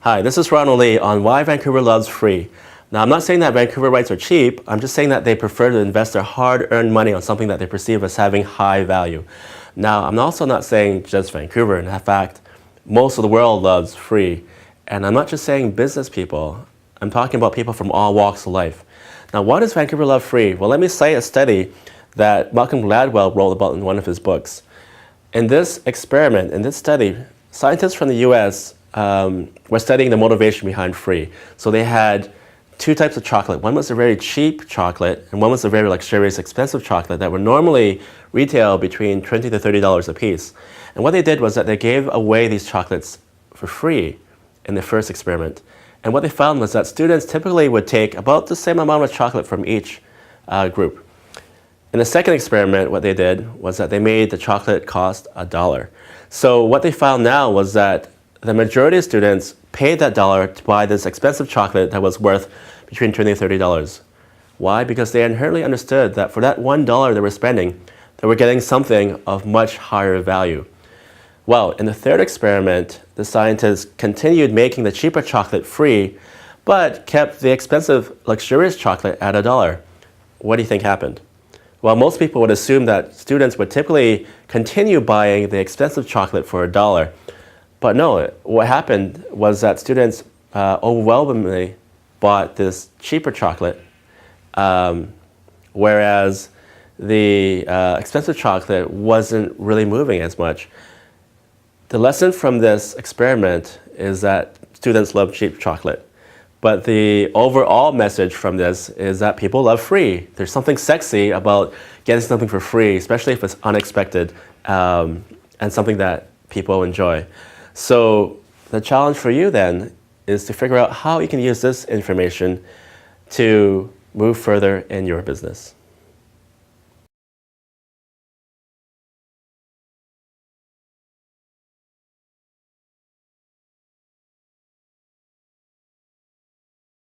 Hi, this is Ronald Lee on Why Vancouver Loves Free. Now, I'm not saying that Vancouverites are cheap. I'm just saying that they prefer to invest their hard-earned money on something that they perceive as having high value. Now, I'm also not saying just Vancouver. In fact, most of the world loves free. And I'm not just saying business people. I'm talking about people from all walks of life. Now, why does Vancouver love free? Well, let me cite a study that Malcolm Gladwell wrote about in one of his books. In this experiment, in this study, scientists from the US were studying the motivation behind free. So they had two types of chocolate. One was a very cheap chocolate, and one was a very luxurious, expensive chocolate that would normally retail between $20 to $30 a piece. And what they did was that they gave away these chocolates for free in the first experiment. And what they found was that students typically would take about the same amount of chocolate from each group. In the second experiment, what they did was that they made the chocolate cost $1. So what they found now was that the majority of students paid that $1 to buy this expensive chocolate that was worth between $20 and $30. Why? Because they inherently understood that for that $1 they were spending, they were getting something of much higher value. Well, in the third experiment, the scientists continued making the cheaper chocolate free, but kept the expensive, luxurious chocolate at $1. What do you think happened? Well, most people would assume that students would typically continue buying the expensive chocolate for $1. But no, what happened was that students overwhelmingly bought this cheaper chocolate, whereas the expensive chocolate wasn't really moving as much. The lesson from this experiment is that students love cheap chocolate. But the overall message from this is that people love free. There's something sexy about getting something for free, especially if it's unexpected and something that people enjoy. So the challenge for you then is to figure out how you can use this information to move further in your business.